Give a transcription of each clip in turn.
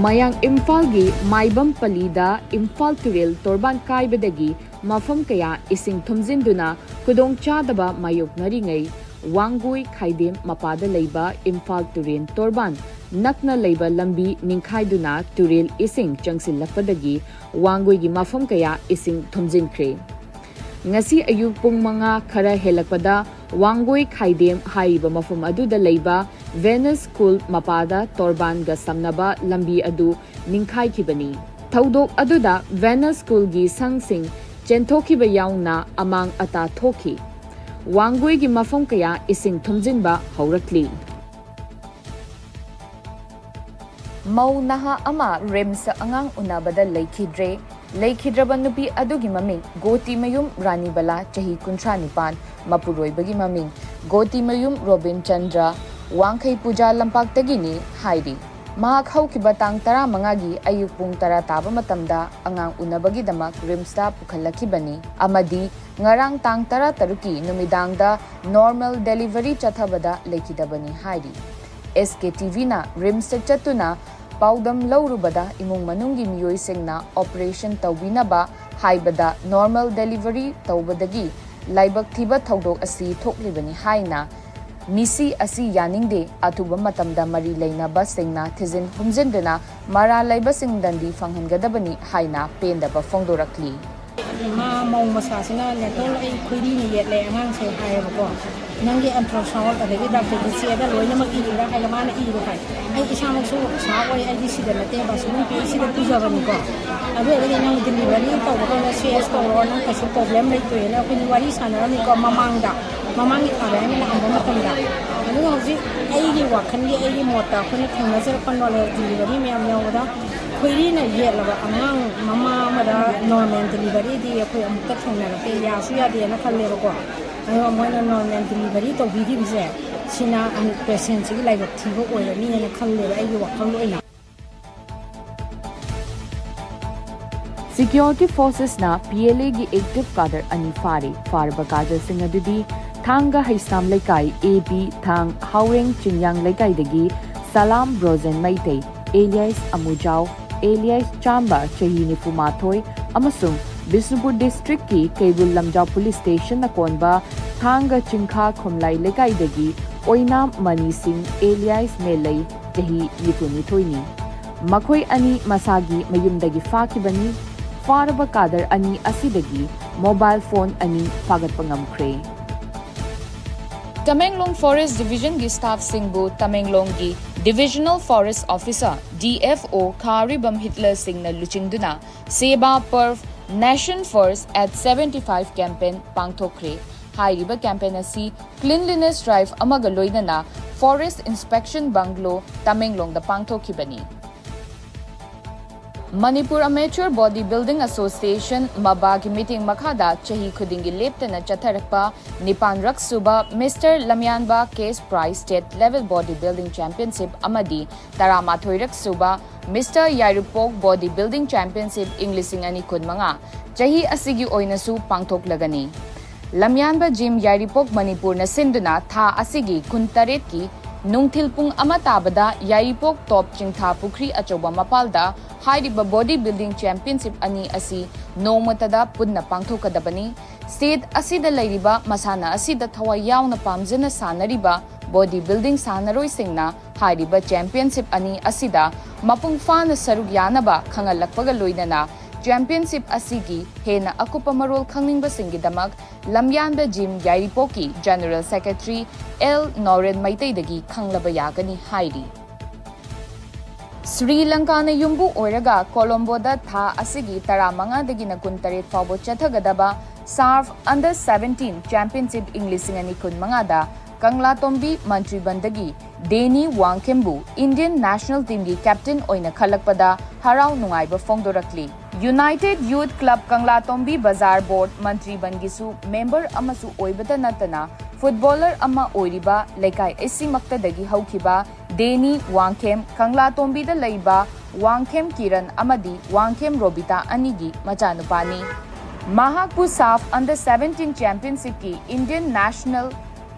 mayang Imphal gi maibam palida Imphal turil torban kaibadagi mafam kaya ising thumjinduna kudong chadaba mayoknari ngai wangui khaidem mapada leiba Imphal turin torban nakna leiba lambi ningkhaiduna turil ising changsillapadagi wangui gi mafam kaya ising thumjinkhre ngasi ayuk pung manga khara helakpada wangui khaidem haiba mafam aduda leiba Venus School mapada torban ga samnaba lambi adu ningkhai khibani thaudok aduda Venus School gi sangsing chenthokiba yauna amang ata thoki wangui gi mafam kaya ising thumjinba haurakli mau naha ama rems angang unabada leikhidre leikhidraba nupi adugi maming goti mayum rani bala chahi kunthra nipan mapuroibagi maming goti mayum Robin Chandra wangkhai puja lampak tagini hairi mahak haukiba tang 15 gi ayuk pung 10 taba matamda angang unabagi damak rimsta pukhalakibani amadi ngarang tang 13 ki numidangda normal delivery chathabada lekhidabani hairi SKTV na rimsta chatuna paudam laurubada imung manunggi miyoi singna operation tawbinaba haibada normal delivery tawbadagi laibak thiba thodok asi thoklibani haina misi asi yaningde atuba matamda mari leinaba singna thizin humjinduna mara laiba singdandi fanghangadabani haina pendaba fongdorakli ma mau masasina netol ai khuri ni yet le angang se hai ba nangi ultrasound adagi doctor di siada loina ma iri ra hai mana iri hai ai isa ma su sa oi ai di sida na te ba su ni pi sida tu jaba ni ko abe adagi nang delivery to ba na CS to ro nang ka su problem lai to ena ko ni wari sana ni ko mamangda mamangi khare ni na amba matamda anu hoji ai gi wakhan gi ai gi mota ko ni thangna ser pan wala delivery me am yaw khuri na yet la ba angang mama ma da normal delivery di ko am ka thangna ra te ya su ya de na khalle ba ko ayo moina normal delivery to bidi bise sina an patient gi lai ba thibo oi ra ni na khalle ba ai gi wakhang loina Security Forces na PLA gi active cadre ani farba kaja sing adudi thanga haisam laikai AB thang haureng chinyang laikai dagi Salam Brozen Maitei alias Amujau alias Chamba Chahini Fumathoi amasung Bisnupur District ki Kaibul Lamjau Police Station na konba thanga chingkha khumlai laikai dagi Oinam Mani Singh alias Melai Chahi Yipuni Thoini makhoi ani masagi mayumdagi fakibani faraba kadar ani asidagi mobile phone ani fagat pangamkhre Tamenglong Forest Division gi staff singbu Tamenglong gi Divisional Forest Officer DFO Karibam Hitler Singh na luchingduna Seba Perf Nation First at 75 campaign pangthokre hairiba campaign asi cleanliness drive amaga loinana forest inspection bungalow Tamenglong da pangthokibani Manipur Amateur Bodybuilding Association Mabagi meeting makhada chahi khudingi leptana chatharakpa Nipan Raksuba Mr. Lamyanba Case Prize State Level Bodybuilding Championship amadi Taramathoi Raksuba Mr. Yairupok Bodybuilding Championship Englising ani kudmanga chahi asigi oinasu pangthoklagani Lamyanba Gym Yairupok Manipur na sinduna tha asigi kuntaret ki Nungthil pung amatabada Yairupok Top Chingtha Pukri achoba mapalda hairiba bodybuilding championship ani asi nomatada punna pangthokadabani state asida lairiba masana asida thawai yauna pamjana sanariba bodybuilding sanaroi singna hairiba championship ani asida mapung fana saruk yanaba khangalakpaga loinana championship asigi hena akupa marol khangningba singidamak lamyanba gym Yairipoki general secretary L Noren Maitei dagi khanglaba yagani hairi Sri Lanka na yumbu oiraga Colombo da tha asigi 15 dagi na kuntaret fawbo chathagadaba SARF Under 17 Championship Englising ani kunmanga da Kangla Tombi Mantri Bandagi Deni Wangkembu Indian National Team gi captain oina khalakpada harau nungaiba fongdorakli United Youth Club Kangla Tombi Bazar Board Mantri Bangisu member amasu oibada natana footballer ama oiriba lekai esimaktadagi haukiba Deni Wangkem Kangla Tombi da leiba Wangkem Kiran amadi Wangkem Robita anigi machanupani Mahakpu SAF Under 17 Championship ki Indian National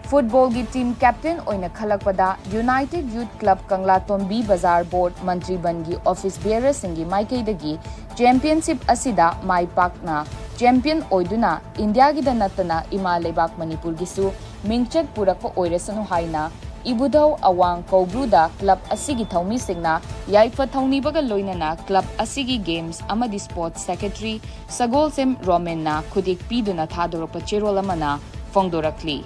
football की team captain ओइना खलकपदा United Youth Club Kangla Tombi बाजार board मंत्री बनगी office bearer सिंगी माइकईदगी championship असिदा माई पाकना चैंपियन ओइदुना इंडिया की नत्तना इमा लेबाक मणिपुर गिसु मिंगचत पुरक ओइरसनु हाइना इबुदौ अवांग कौब्रुदा क्लब असिगी थौमी सिंगना याइफा थौनीबगा लोइनना क्लब असिगी गेम्स अमदी स्पोर्ट्स सेक्रेटरी सगोल सेम रोमेन्ना खुदिक पीदुना थादोरप चेरोल अमना फोंदोरक्ली।